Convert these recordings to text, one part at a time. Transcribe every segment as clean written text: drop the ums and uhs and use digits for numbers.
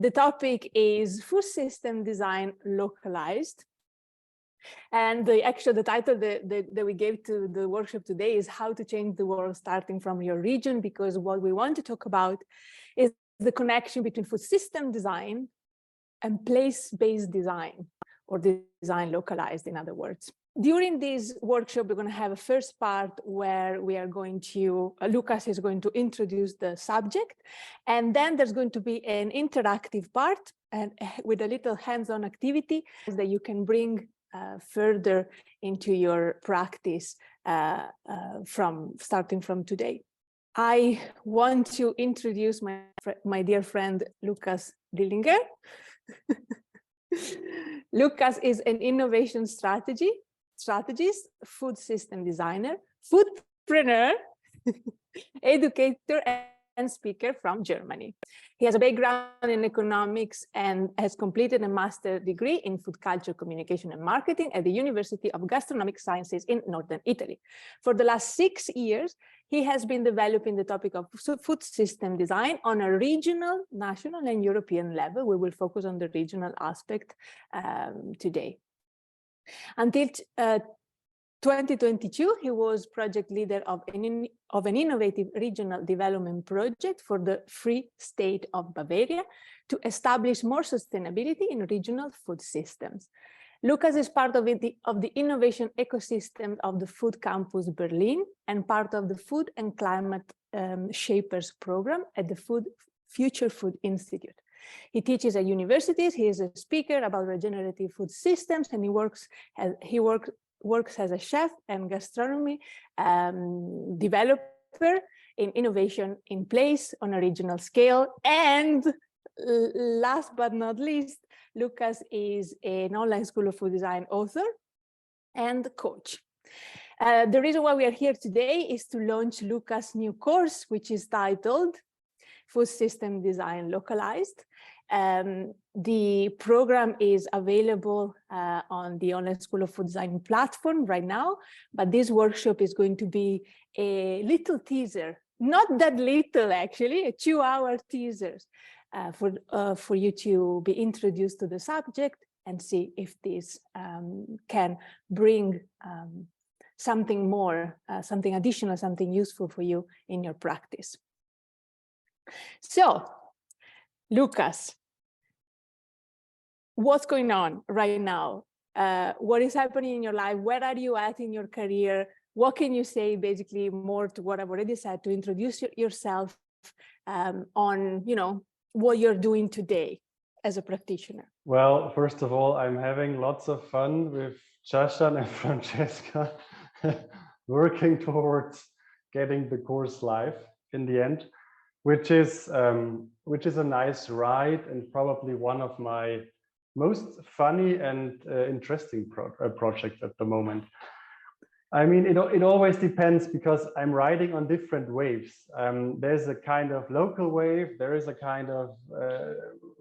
The topic is food system design localized. And the title that we gave to the workshop today is how to change the world starting from your region, because what we want to talk about is the connection between food system design and place-based design, or design localized, in other words. During this workshop, we're going to have a first part where we are going to, Lukas is going to introduce the subject, and then there's going to be an interactive part and with a little hands-on activity that you can bring further into your practice starting from today. I want to introduce my dear friend Lukas Dillinger. Lukas is an innovation strategist, food system designer, foodpreneur, educator, and speaker from Germany. He has a background in economics and has completed a master's degree in food culture, communication, and marketing at the University of Gastronomic Sciences in Northern Italy. For the last 6 years, he has been developing the topic of food system design on a regional, national, and European level. We will focus on the regional aspect today. Until 2022, he was project leader of an innovative regional development project for the Free State of Bavaria to establish more sustainability in regional food systems. Lukas is part of the innovation ecosystem of the Food Campus Berlin and part of the Food and Climate Shapers program at the Future Food Institute. He teaches at universities, he is a speaker about regenerative food systems, and he works as a chef and gastronomy developer in innovation in place on a regional scale. And last but not least, Lukas is an online School of Food Design author and coach. The reason why we are here today is to launch Lukas' new course, which is titled Food System Design Localized. The program is available on the Online School of Food Design platform right now, but this workshop is going to be a little teaser, not that little actually, a 2-hour teaser for you to be introduced to the subject and see if this can bring something more, something additional, something useful for you in your practice. So, Lukas, what's going on right now? What is happening in your life? Where are you at in your career? What can you say, basically, more to what I've already said, to introduce yourself on, what you're doing today as a practitioner? Well, first of all, I'm having lots of fun with Shashan and Francesca, working towards getting the course live in the end, which is a nice ride and probably one of my most funny and interesting projects at the moment. I mean, it always depends because I'm riding on different waves. There's a kind of local wave, there is a kind of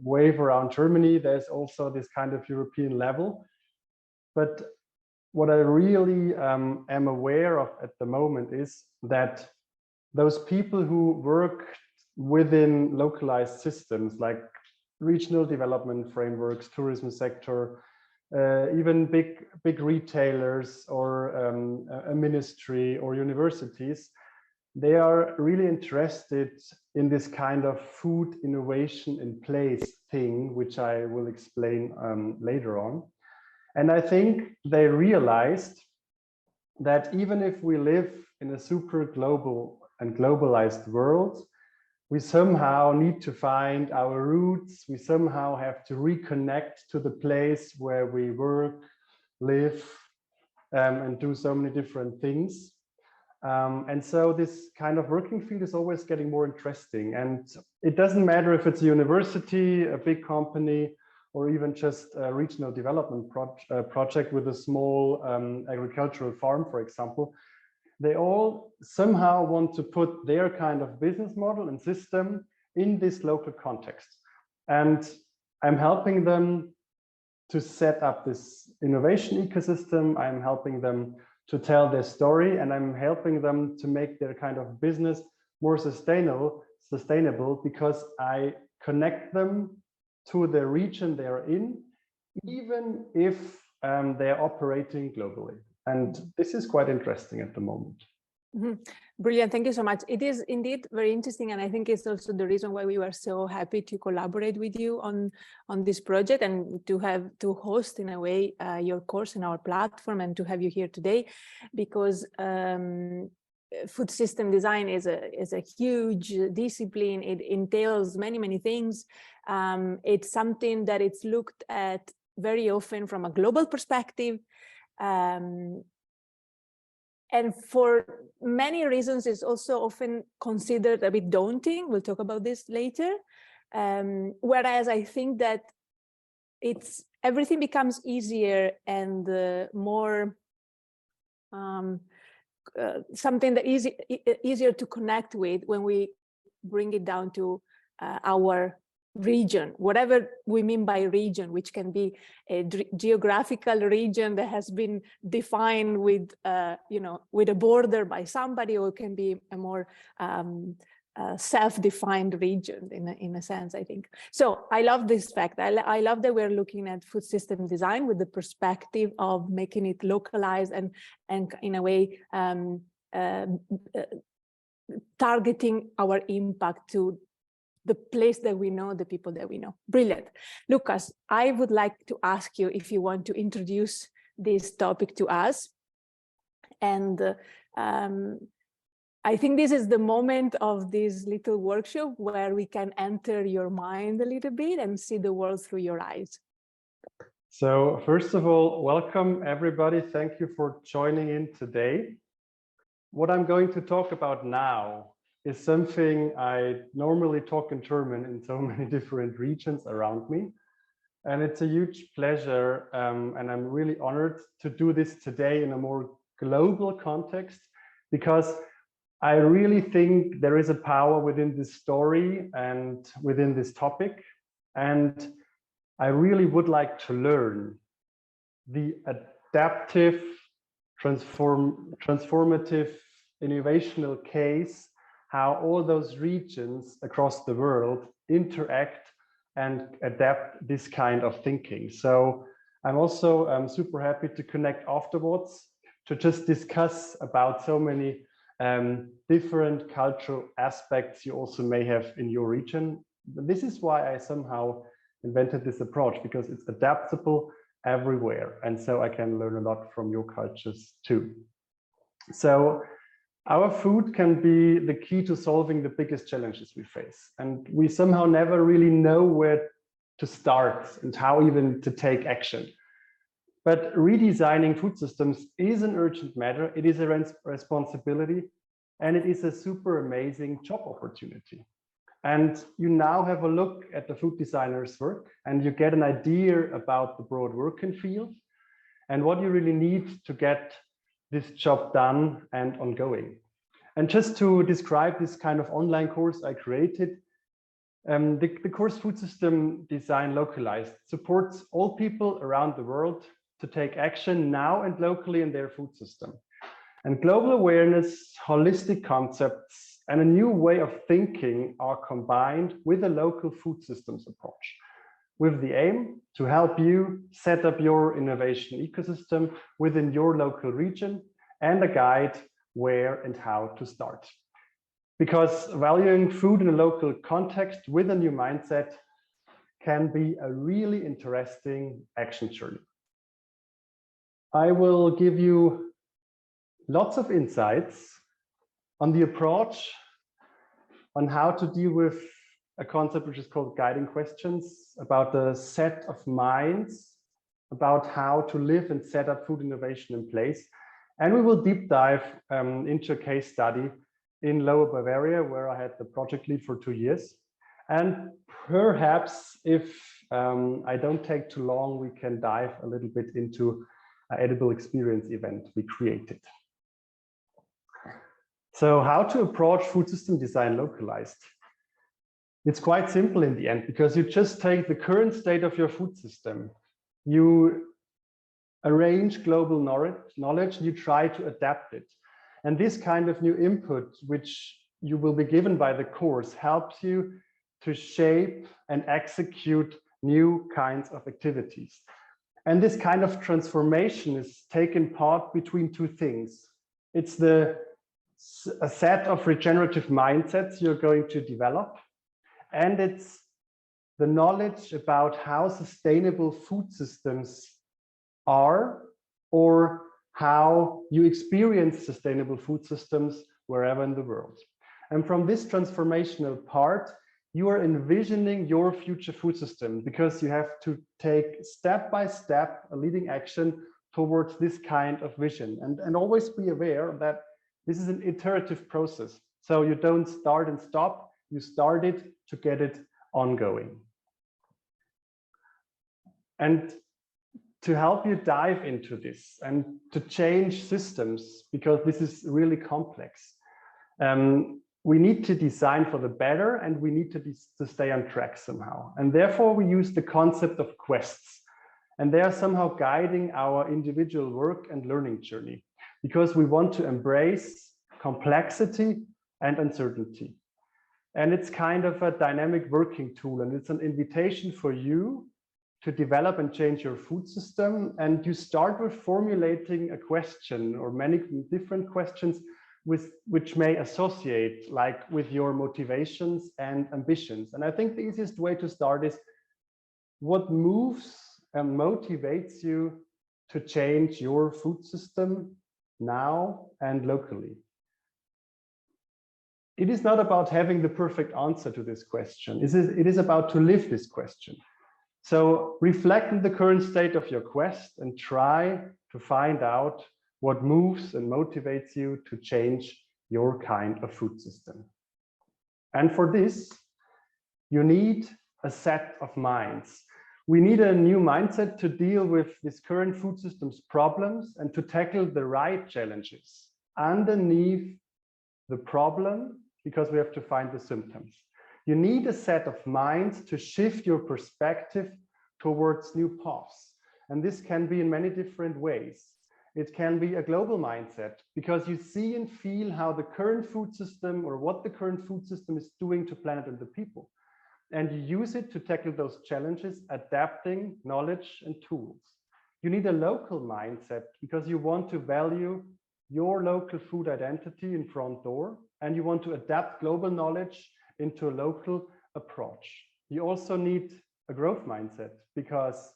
wave around Germany, there's also this kind of European level. But what I really am aware of at the moment is that those people who work within localized systems like regional development frameworks, tourism sector, even big retailers or a ministry or universities, they are really interested in this kind of food innovation in place thing, which I will explain later on. And I think they realized that even if we live in a super global and globalized world, we somehow need to find our roots. We somehow have to reconnect to the place where we work, live, and do so many different things. And so this kind of working field is always getting more interesting. And it doesn't matter if it's a university, a big company, or even just a regional development project with a small agricultural farm, for example. They all somehow want to put their kind of business model and system in this local context. And I'm helping them to set up this innovation ecosystem. I'm helping them to tell their story, and I'm helping them to make their kind of business more sustainable because I connect them to the region they are in, even if they are operating globally. And this is quite interesting at the moment. Brilliant. Thank you so much. It is indeed very interesting. And I think it's also the reason why we were so happy to collaborate with you on this project and to host in a way your course in our platform and to have you here today, because food system design is a huge discipline. It entails many things. It's something that it's looked at very often from a global perspective. And for many reasons, it's also often considered a bit daunting. We'll talk about this later. Whereas I think that everything becomes easier and more something that is easier to connect with when we bring it down to our region, whatever we mean by region, which can be a geographical region that has been defined with, with a border by somebody, or it can be a more self-defined region in a sense, I think. So I love this fact. I love that we're looking at food system design with the perspective of making it localized and in a way targeting our impact to the place that we know, the people that we know. Brilliant. Lukas, I would like to ask you if you want to introduce this topic to us. And I think this is the moment of this little workshop where we can enter your mind a little bit and see the world through your eyes. So first of all, welcome everybody. Thank you for joining in today. What I'm going to talk about now is something I normally talk in German in so many different regions around me. And it's a huge pleasure, and I'm really honored to do this today in a more global context, because I really think there is a power within this story and within this topic. And I really would like to learn the adaptive, transformative, innovational case, how all those regions across the world interact and adapt this kind of thinking. So I'm also super happy to connect afterwards to just discuss about so many different cultural aspects you also may have in your region. This is why I somehow invented this approach, because it's adaptable everywhere. And so I can learn a lot from your cultures too. So our food can be the key to solving the biggest challenges we face. And we somehow never really know where to start and how even to take action. But redesigning food systems is an urgent matter. It is a responsibility, and it is a super amazing job opportunity. And you now have a look at the food designer's work, and you get an idea about the broad working field and what you really need to get this job done and ongoing. And just to describe this kind of online course I created, the course Food System Design Localized supports all people around the world to take action now and locally in their food system. And global awareness, holistic concepts, and a new way of thinking are combined with a local food systems approach, with the aim to help you set up your innovation ecosystem within your local region and a guide where and how to start. Because valuing food in a local context with a new mindset can be a really interesting action journey. I will give you lots of insights on the approach, on how to deal with a concept which is called guiding questions, about the set of minds, about how to live and set up food innovation in place. And we will deep dive into a case study in Lower Bavaria, where I had the project lead for 2 years. And perhaps if I don't take too long, we can dive a little bit into an edible experience event we created. So how to approach food system design localized? It's quite simple in the end, because you just take the current state of your food system, you arrange global knowledge, and you try to adapt it. And this kind of new input, which you will be given by the course, helps you to shape and execute new kinds of activities. And this kind of transformation is taken part between two things. It's a set of regenerative mindsets you're going to develop, and it's the knowledge about how sustainable food systems are, or how you experience sustainable food systems wherever in the world. And from this transformational part, you are envisioning your future food system, because you have to take step by step a leading action towards this kind of vision. And always be aware that this is an iterative process. So you don't start and stop, you start it to get it ongoing. And to help you dive into this and to change systems, because this is really complex, we need to design for the better, and we need to stay on track somehow. And therefore we use the concept of quests, and they are somehow guiding our individual work and learning journey, because we want to embrace complexity and uncertainty. And it's kind of a dynamic working tool, and it's an invitation for you to develop and change your food system. And you start with formulating a question or many different questions which may associate like with your motivations and ambitions. And I think the easiest way to start is, what moves and motivates you to change your food system now and locally? It is not about having the perfect answer to this question. It is about to live this question. So reflect on the current state of your quest and try to find out what moves and motivates you to change your kind of food system. And for this, you need a set of minds. We need a new mindset to deal with this current food system's problems and to tackle the right challenges underneath the problem, because we have to find the symptoms. You need a set of minds to shift your perspective towards new paths. And this can be in many different ways. It can be a global mindset, because you see and feel how the current food system, or what the current food system is doing to planet and the people. And you use it to tackle those challenges, adapting knowledge and tools. You need a local mindset, because you want to value your local food identity in front door, and you want to adapt global knowledge into a local approach. You also need a growth mindset, because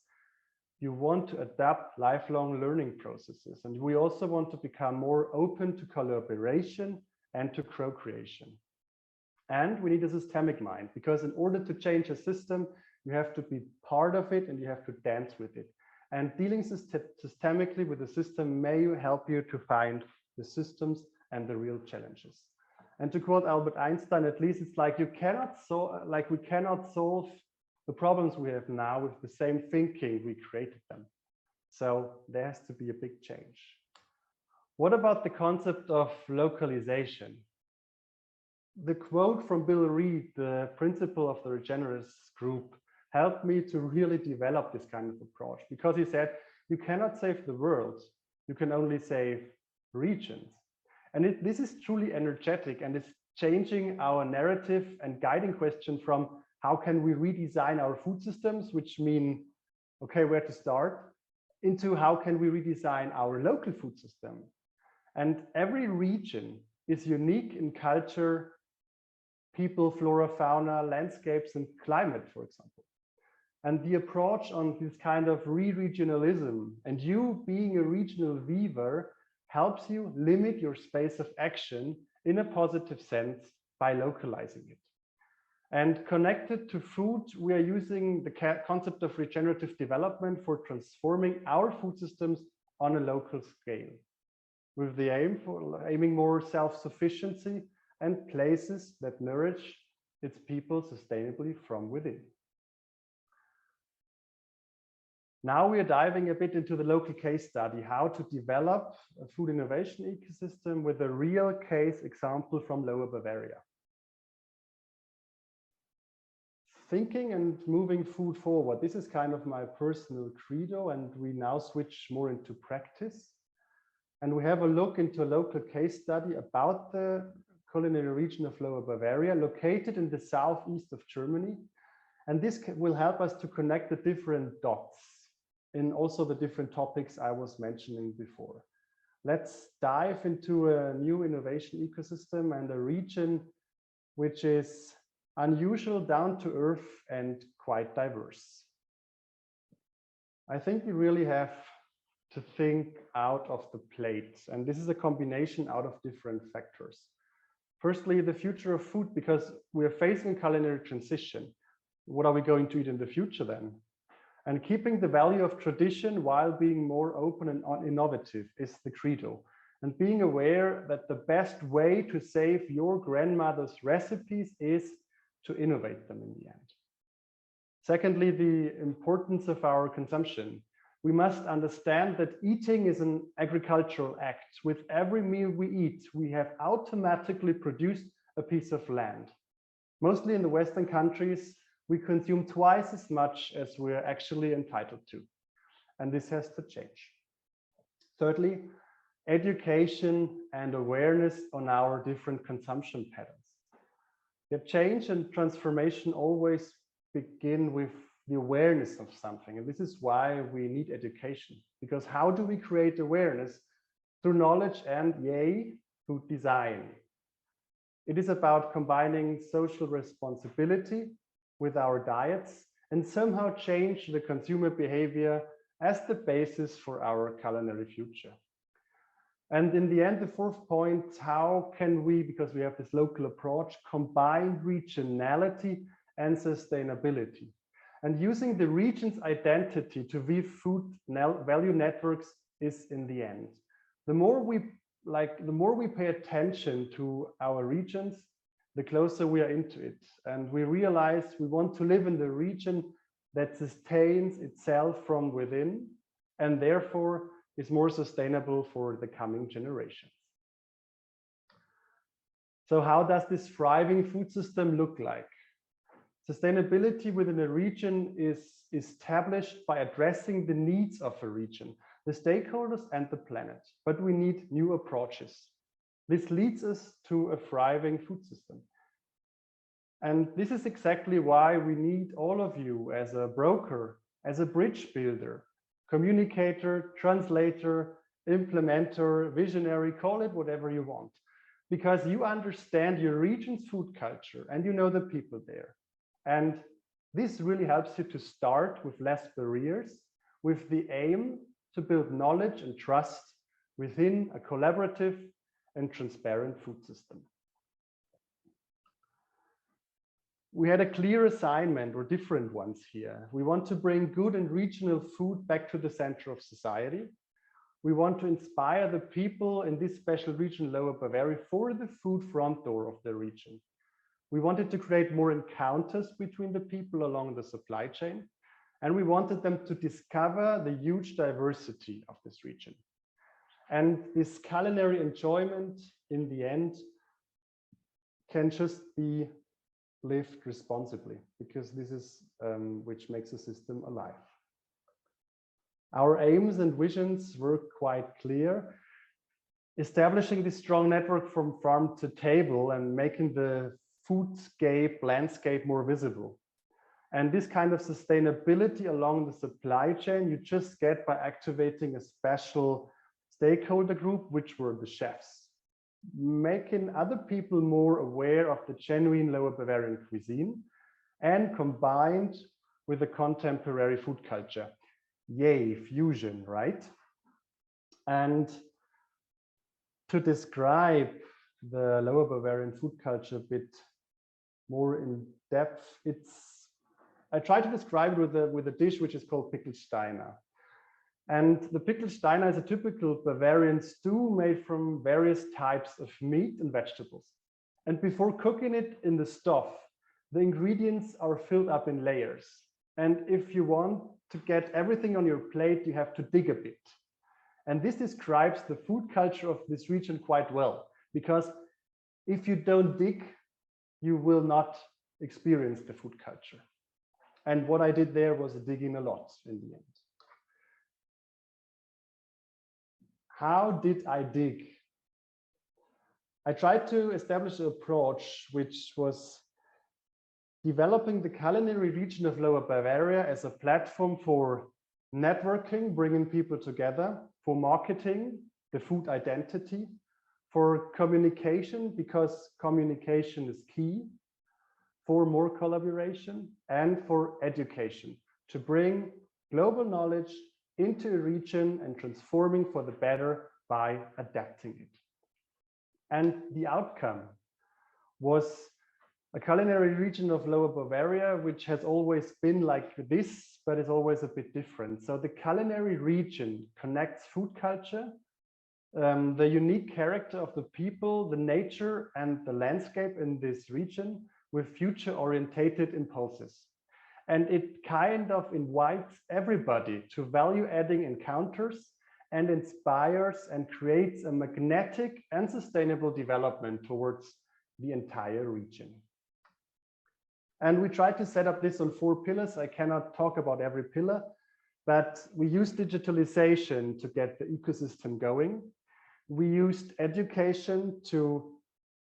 you want to adapt lifelong learning processes. And we also want to become more open to collaboration and to co-creation. And we need a systemic mind, because in order to change a system, you have to be part of it and you have to dance with it. And dealing systemically with the system may help you to find the systems and the real challenges. And to quote Albert Einstein, at least it's like we cannot solve the problems we have now with the same thinking we created them. So there has to be a big change. What about the concept of localization? The quote from Bill Reed, the principal of the Regeneres group, helped me to really develop this kind of approach, because he said, you cannot save the world, you can only save regions. And this is truly energetic, and it's changing our narrative and guiding question from how can we redesign our food systems, which mean, okay, where to start, into how can we redesign our local food system. And every region is unique in culture, people, flora, fauna, landscapes, and climate, for example. And the approach on this kind of re-regionalism and you being a regional weaver helps you limit your space of action in a positive sense by localizing it. And connected to food, we are using the concept of regenerative development for transforming our food systems on a local scale, with the aiming more self-sufficiency and places that nourish its people sustainably from within. Now we are diving a bit into the local case study, how to develop a food innovation ecosystem with a real case example from Lower Bavaria. Thinking and moving food forward. This is kind of my personal credo, and we now switch more into practice. And we have a look into a local case study about the culinary region of Lower Bavaria, located in the southeast of Germany. And this will help us to connect the different dots in also the different topics I was mentioning before. Let's dive into a new innovation ecosystem and a region which is unusual, down to earth, and quite diverse. I think we really have to think out of the plate, and this is a combination out of different factors. Firstly, the future of food, because we are facing culinary transition. What are we going to eat in the future then? And keeping the value of tradition while being more open and innovative is the credo. And being aware that the best way to save your grandmother's recipes is to innovate them in the end. Secondly, the importance of our consumption. We must understand that eating is an agricultural act. With every meal we eat, we have automatically produced a piece of land. Mostly in the Western countries, we consume twice as much as we're actually entitled to. And this has to change. Thirdly, education and awareness on our different consumption patterns. The change and transformation always begin with the awareness of something. And this is why we need education, because how do we create awareness? Through knowledge and, yay, through design. It is about combining social responsibility with our diets and somehow change the consumer behavior as the basis for our culinary future. And in the end, the fourth point, how can we, because we have this local approach, combine regionality and sustainability? And using the region's identity to weave food value networks is in the end. The more we pay attention to our regions, the closer we are into it. And we realize we want to live in the region that sustains itself from within and therefore is more sustainable for the coming generations. So how does this thriving food system look like? Sustainability within a region is established by addressing the needs of a region, the stakeholders and the planet. But we need new approaches. This leads us to a thriving food system. And this is exactly why we need all of you as a broker, as a bridge builder, communicator, translator, implementer, visionary, call it whatever you want, because you understand your region's food culture and you know the people there. And this really helps you to start with less barriers, with the aim to build knowledge and trust within a collaborative and transparent food system. We had a clear assignment, or different ones here. We want to bring good and regional food back to the center of society. We want to inspire the people in this special region, Lower Bavaria, for the food front door of the region. We wanted to create more encounters between the people along the supply chain. And we wanted them to discover the huge diversity of this region. And this culinary enjoyment in the end can just be lived responsibly, because this is which makes the system alive. Our aims and visions were quite clear. Establishing this strong network from farm to table and making the foodscape landscape more visible. And this kind of sustainability along the supply chain you just get by activating a special stakeholder group, which were the chefs, making other people more aware of the genuine Lower Bavarian cuisine and combined with the contemporary food culture. Yay, fusion, right? And to describe the Lower Bavarian food culture a bit more in depth, I try to describe it with a dish which is called Pickelsteiner. And the Pickelsteiner is a typical Bavarian stew made from various types of meat and vegetables. And before cooking it in the stove, the ingredients are filled up in layers. And if you want to get everything on your plate, you have to dig a bit. And this describes the food culture of this region quite well, because if you don't dig, you will not experience the food culture. And what I did there was digging a lot in the end. How did I dig? I tried to establish an approach which was developing the culinary region of Lower Bavaria as a platform for networking, bringing people together, for marketing, the food identity, for communication, because communication is key, for more collaboration, and for education, to bring global knowledge into a region and transforming for the better by adapting it. And the outcome was a culinary region of Lower Bavaria, which has always been like this, but is always a bit different. So the culinary region connects food culture, the unique character of the people, the nature and the landscape in this region with future-orientated impulses. And it kind of invites everybody to value-adding encounters and inspires and creates a magnetic and sustainable development towards the entire region. And we tried to set up this on 4 pillars. I cannot talk about every pillar, but we used digitalization to get the ecosystem going. We used education to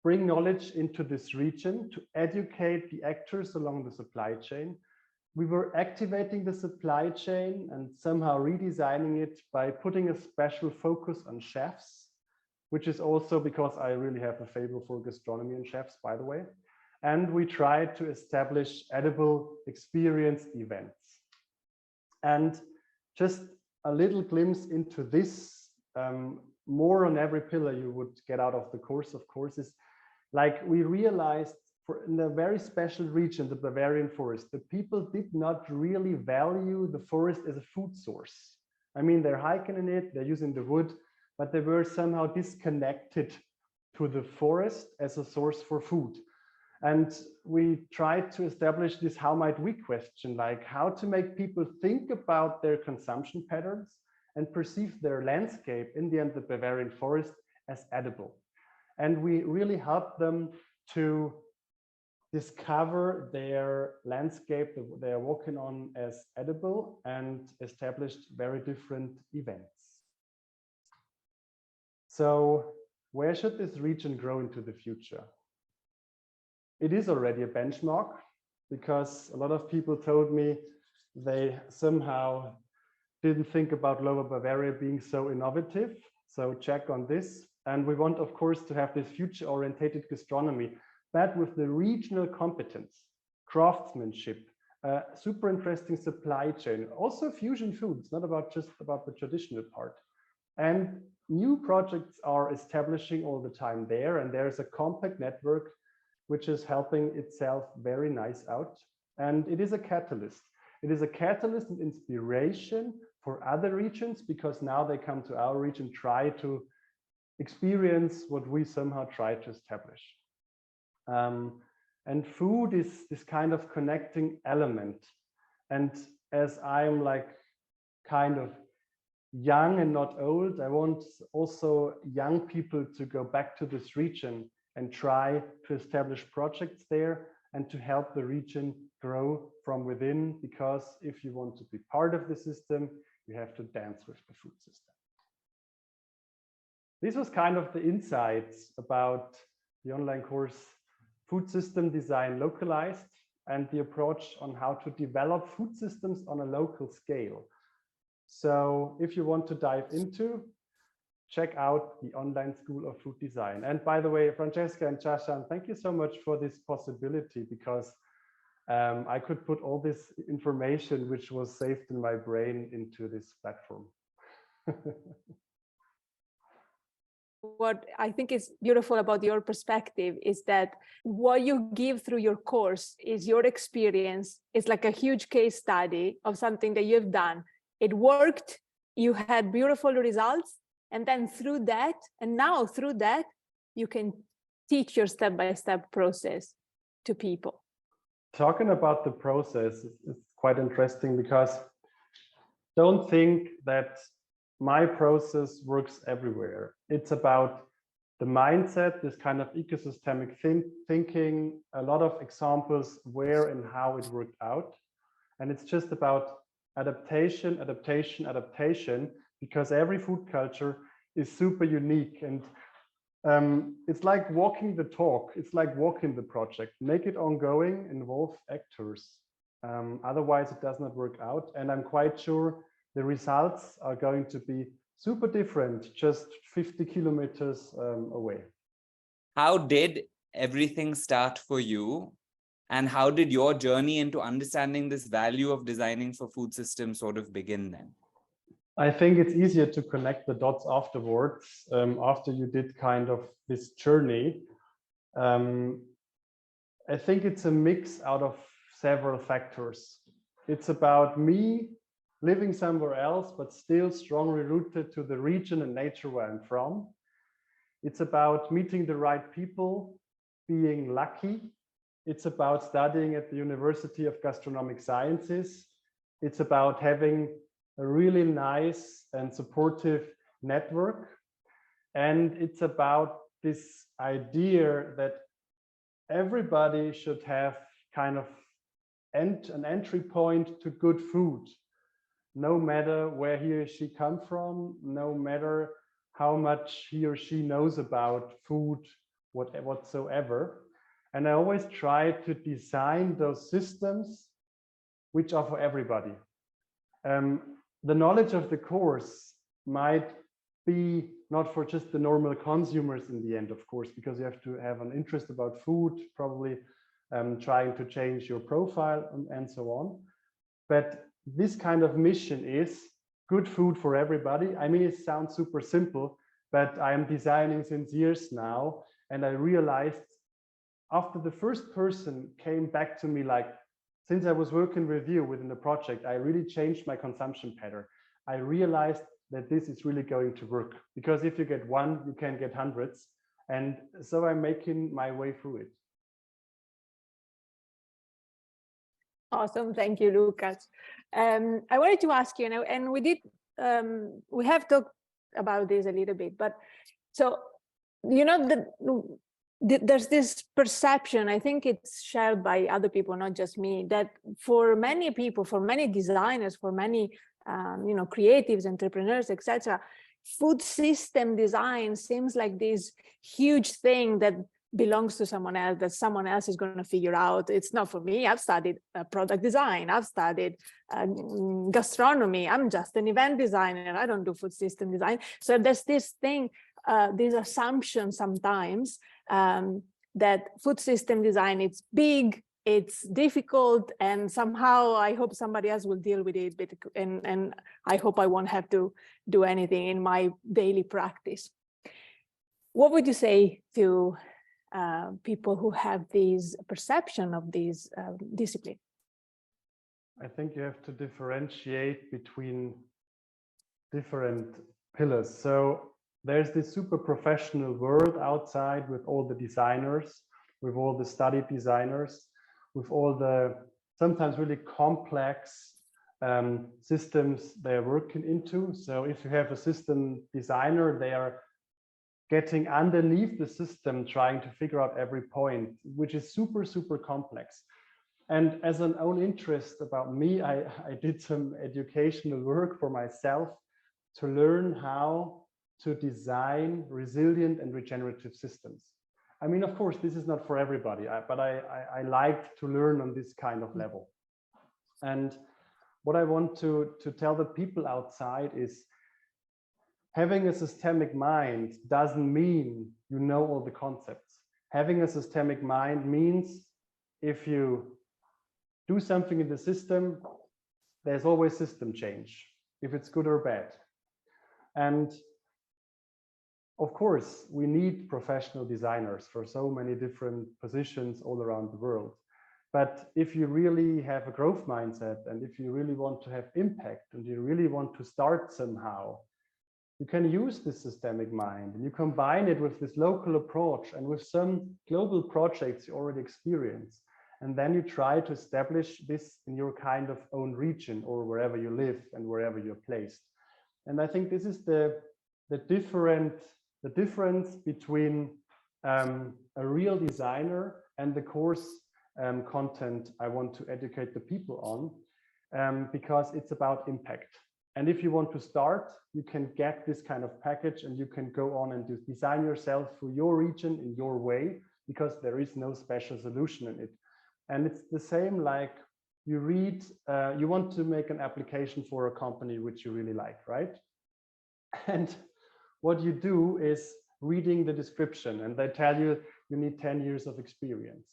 bring knowledge into this region, to educate the actors along the supply chain. We were activating the supply chain and somehow redesigning it by putting a special focus on chefs, which is also because I really have a favor for gastronomy and chefs, by the way. And we tried to establish edible experience events. And just a little glimpse into this, more on every pillar you would get out of the course, of course, is like we realized in a very special region, the Bavarian forest, the people did not really value the forest as a food source. I mean, they're hiking in it, they're using the wood, but they were somehow disconnected to the forest as a source for food. And we tried to establish this how might we question, like how to make people think about their consumption patterns and perceive their landscape, in the end, the Bavarian forest, as edible. And we really helped them to discover their landscape that they are walking on as edible and established very different events. So where should this region grow into the future? It is already a benchmark, because a lot of people told me they somehow didn't think about Lower Bavaria being so innovative. So check on this. And we want, of course, to have this future-orientated gastronomy, but with the regional competence, craftsmanship, super interesting supply chain, also fusion foods, not about just about the traditional part. And new projects are establishing all the time there, and there's a compact network which is helping itself very nice out. And it is a catalyst. It is a catalyst and inspiration for other regions, because now they come to our region, try to experience what we somehow try to establish. And food is this kind of connecting element. And as I'm like kind of young and not old, I want also young people to go back to this region and try to establish projects there and to help the region grow from within, because if you want to be part of the system, you have to dance with the food system. This was kind of the insights about the online course Food System Design Localized, and the approach on how to develop food systems on a local scale. So if you want to dive into, check out the online School of Food Design. And by the way, Francesca and Chashan, thank you so much for this possibility, because I could put all this information which was saved in my brain into this platform. What I think is beautiful about your perspective is that what you give through your course is your experience. It's like a huge case study of something that you've done. It worked, you had beautiful results, and then through that, and now through that, you can teach your step-by-step process to people. Talking about the process is quite interesting, because don't think that my process works everywhere. It's about the mindset, this kind of ecosystemic thinking, a lot of examples where and how it worked out. And it's just about adaptation, adaptation, adaptation, because every food culture is super unique. And It's like walking the talk. It's like walking the project. Make it ongoing, involve actors. Otherwise, it does not work out. And I'm quite sure the results are going to be super different, just 50 kilometers away. How did everything start for you? And how did your journey into understanding this value of designing for food systems sort of begin then? I think it's easier to connect the dots afterwards, after you did kind of this journey. I think it's a mix out of several factors. It's about me living somewhere else, but still strongly rooted to the region and nature where I'm from. It's about meeting the right people, being lucky. It's about studying at the University of Gastronomic Sciences. It's about having a really nice and supportive network. And it's about this idea that everybody should have kind of an entry point to good food, no matter where he or she comes from, no matter how much he or she knows about food, whatsoever. And I always try to design those systems which are for everybody. The knowledge of the course might be not for just the normal consumers in the end, of course, because you have to have an interest about food, probably trying to change your profile and so on. But this kind of mission is good food for everybody. I mean, it sounds super simple, but I am designing since years now. And I realized after the first person came back to me, like, since I was working with you within the project, I really changed my consumption pattern. I realized that this is really going to work, because if you get one, you can get hundreds. And so I'm making my way through it. Awesome. Thank you, Lukas. I wanted to ask you, and we have talked about this a little bit, but so, there's this perception, I think it's shared by other people, not just me, that for many people, for many designers, for many creatives, entrepreneurs, etc., food system design seems like this huge thing that belongs to someone else, that someone else is going to figure out. It's not for me. I've studied product design. I've studied gastronomy. I'm just an event designer. I don't do food system design. So there's this thing, this assumption sometimes that food system design, it's big, it's difficult, and somehow I hope somebody else will deal with it, and I hope I won't have to do anything in my daily practice. What would you say to people who have this perception of this discipline? I think you have to differentiate between different pillars. So there's this super professional world outside with all the designers, with all the study designers, with all the sometimes really complex systems they're working into. So if you have a system designer, they are getting underneath the system, trying to figure out every point, which is super, super complex. And as an own interest about me, I did some educational work for myself to learn how to design resilient and regenerative systems. I mean, of course, this is not for everybody, but I liked to learn on this kind of level. And what I want to tell the people outside is, having a systemic mind doesn't mean you know all the concepts. Having a systemic mind means if you do something in the system, there's always system change, if it's good or bad. And of course, we need professional designers for so many different positions all around the world. But if you really have a growth mindset, and if you really want to have impact, and you really want to start somehow, you can use this systemic mind, and you combine it with this local approach and with some global projects you already experience. And then you try to establish this in your kind of own region, or wherever you live and wherever you're placed. And I think this is the difference between a real designer and the course content I want to educate the people on, because it's about impact. And if you want to start, you can get this kind of package and you can go on and design yourself for your region in your way, because there is no special solution in it. And it's the same like you read, you want to make an application for a company which you really like, right? And what you do is reading the description, and they tell you you need 10 years of experience.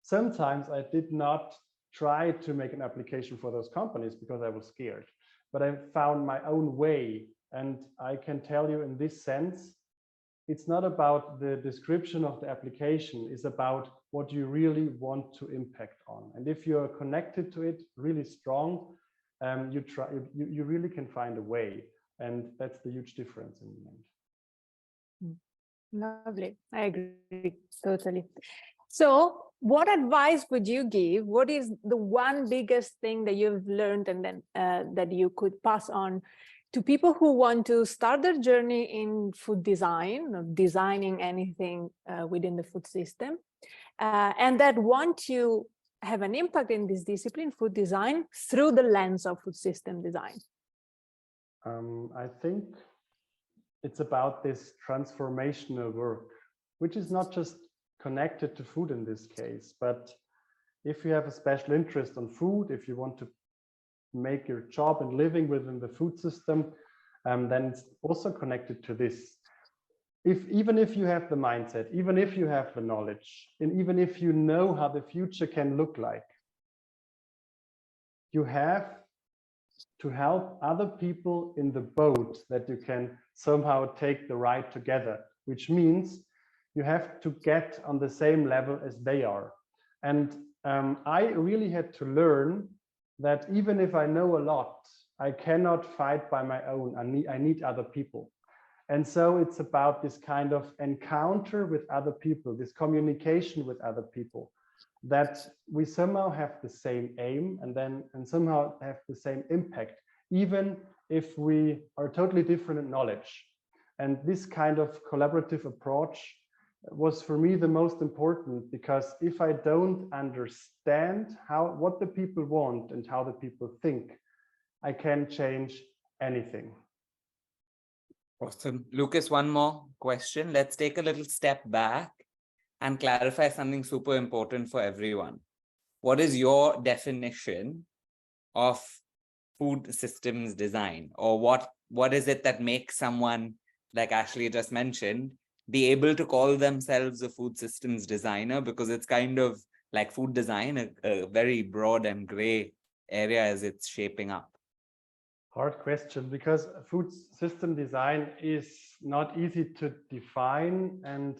Sometimes I did not try to make an application for those companies because I was scared, but I found my own way. And I can tell you in this sense, it's not about the description of the application, it's about what you really want to impact on. And if you're connected to it really strong, you really can find a way. And that's the huge difference in the end. Lovely. I agree totally. So what advice would you give? What is the one biggest thing that you've learned and then that you could pass on to people who want to start their journey in food design, or designing anything within the food system, and that want to have an impact in this discipline, food design, through the lens of food system design? I think it's about this transformational work, which is not just connected to food in this case, but if you have a special interest on food, if you want to make your job and living within the food system, then it's also connected to this. Even if you have the mindset, even if you have the knowledge, and even if you know how the future can look like, you have to help other people in the boat that you can somehow take the ride together, which means you have to get on the same level as they are. And I really had to learn that even if I know a lot, I cannot fight by my own. I need other people. And so it's about this kind of encounter with other people, this communication with other people, that we somehow have the same aim and somehow have the same impact, even if we are totally different in knowledge. And this kind of collaborative approach was for me the most important, because if I don't understand what the people want and how the people think, I can change anything. Awesome. Lukas, one more question. Let's take a little step back and clarify something super important for everyone. What is your definition of food systems design? Or what is it that makes someone, like Ashley just mentioned, be able to call themselves a food systems designer? Because it's kind of like food design, a very broad and gray area as it's shaping up. Hard question, because food system design is not easy to define, and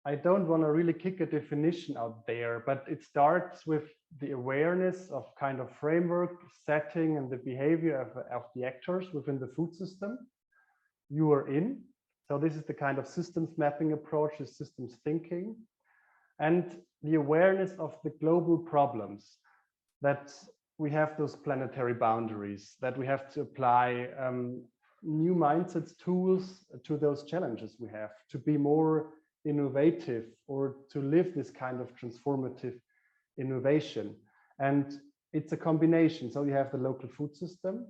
I don't want to really kick a definition out there, but it starts with the awareness of kind of framework, setting, and the behavior of the actors within the food system you are in. So this is the kind of systems mapping approach, is systems thinking, and the awareness of the global problems, that we have those planetary boundaries, that we have to apply new mindsets, tools to those challenges we have, to be more innovative or to live this kind of transformative innovation. And it's a combination. So you have the local food system,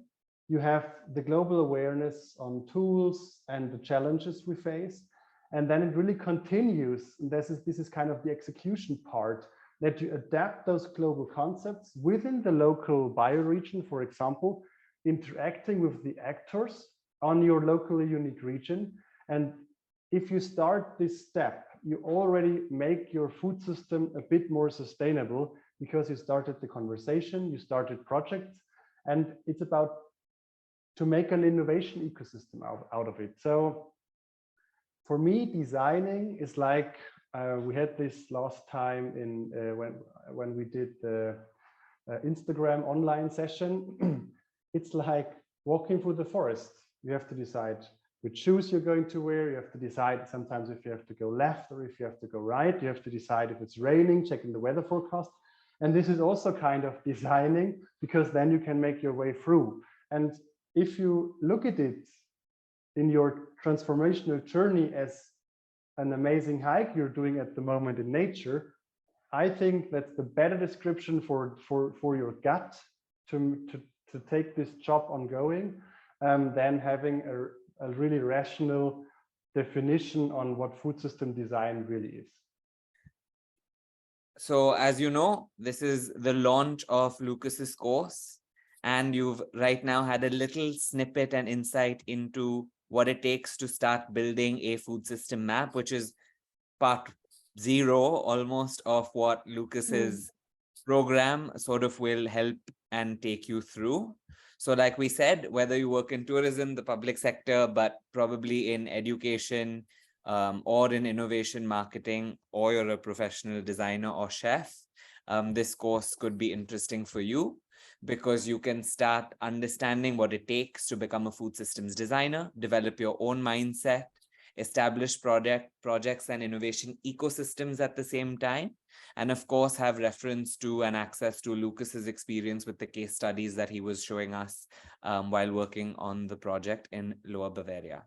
you have the global awareness on tools and the challenges we face, and then it really continues. And this is kind of the execution part, that you adapt those global concepts within the local bioregion, for example, interacting with the actors on your locally unique region. And if you start this step, you already make your food system a bit more sustainable, because you started the conversation, you started projects, and it's about to make an innovation ecosystem out of it. So for me, designing is like, we had this last time in when we did the Instagram online session. It's like walking through the forest. You have to decide which shoes you're going to wear. You have to decide sometimes if you have to go left or if you have to go right. You have to decide if it's raining, checking the weather forecast. And this is also kind of designing, because then you can make your way through. And if you look at it in your transformational journey as an amazing hike you're doing at the moment in nature, I think that's the better description for your gut to to take this job ongoing than having a really rational definition on what food system design really is. So as you know, this is the launch of Lukas's course, and you've right now had a little snippet and insight into what it takes to start building a food system map, which is part 0 almost of what Lukas's program sort of will help and take you through. So like we said, whether you work in tourism, the public sector, but probably in education, or in innovation marketing, or you're a professional designer or chef, this course could be interesting for you, because you can start understanding what it takes to become a food systems designer, develop your own mindset, establish projects and innovation ecosystems at the same time, and of course have reference to and access to Lukas's experience with the case studies that he was showing us while working on the project in Lower Bavaria.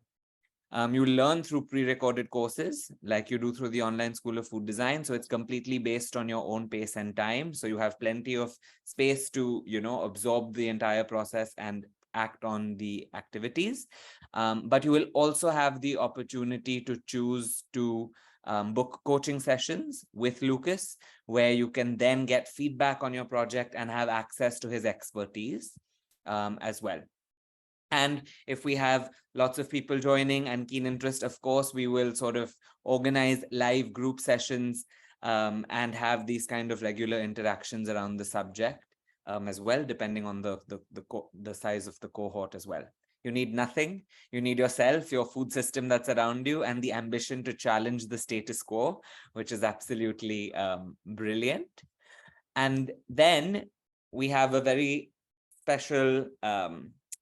You learn through pre-recorded courses like you do through the online School of Food Design. So it's completely based on your own pace and time. So you have plenty of space to, absorb the entire process and act on the activities. But you will also have the opportunity to choose to book coaching sessions with Lukas, where you can then get feedback on your project and have access to his expertise as well. And if we have lots of people joining and keen interest, of course, we will sort of organize live group sessions and have these kind of regular interactions around the subject as well, depending on the size of the cohort as well. You need nothing. You need yourself, your food system that's around you, and the ambition to challenge the status quo, which is absolutely brilliant. And then we have a very special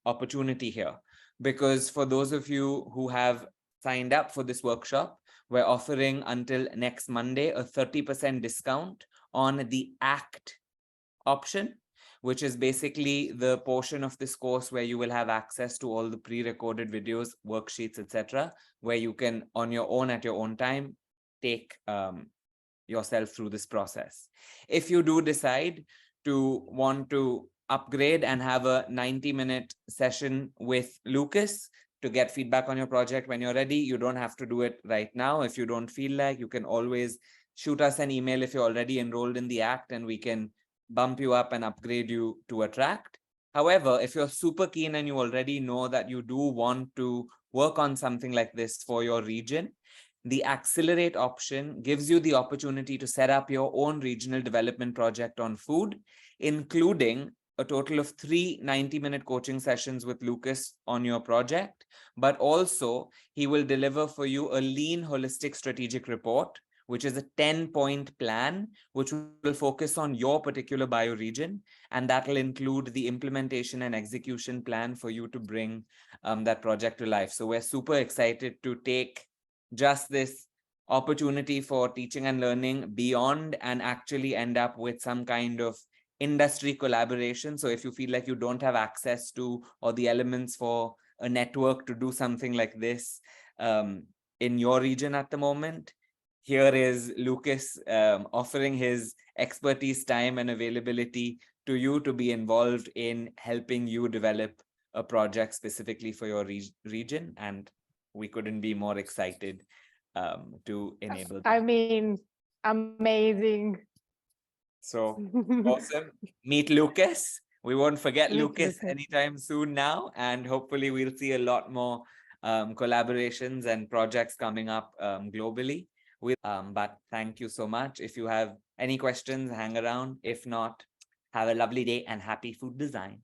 opportunity here, because for those of you who have signed up for this workshop, we're offering until next Monday a 30% discount on the ACT option, which is basically the portion of this course where you will have access to all the pre-recorded videos, worksheets, etc., where you can on your own at your own time take yourself through this process. If you do decide to want to upgrade and have a 90-minute session with Lukas to get feedback on your project when you're ready, you don't have to do it right now. If you don't feel like, you can always shoot us an email if you're already enrolled in the ACT, and we can bump you up and upgrade you to Attract. However, if you're super keen and you already know that you do want to work on something like this for your region, the Accelerate option gives you the opportunity to set up your own regional development project on food, including a total of 3 90-minute coaching sessions with Lukas on your project, but also he will deliver for you a lean, holistic strategic report, which is a 10-point plan, which will focus on your particular bioregion, and that will include the implementation and execution plan for you to bring that project to life. So we're super excited to take just this opportunity for teaching and learning beyond and actually end up with some kind of industry collaboration. So if you feel like you don't have access to or the elements for a network to do something like this in your region at the moment, here is Lukas offering his expertise, time, and availability to you to be involved in helping you develop a project specifically for your region. And we couldn't be more excited to enable that. I mean, amazing. So awesome. Meet Lukas. We won't forget Meet Lukas Lukas. anytime soon now. And hopefully we'll see a lot more collaborations and projects coming up globally. But thank you so much. If you have any questions, hang around. If not, have a lovely day and happy food design.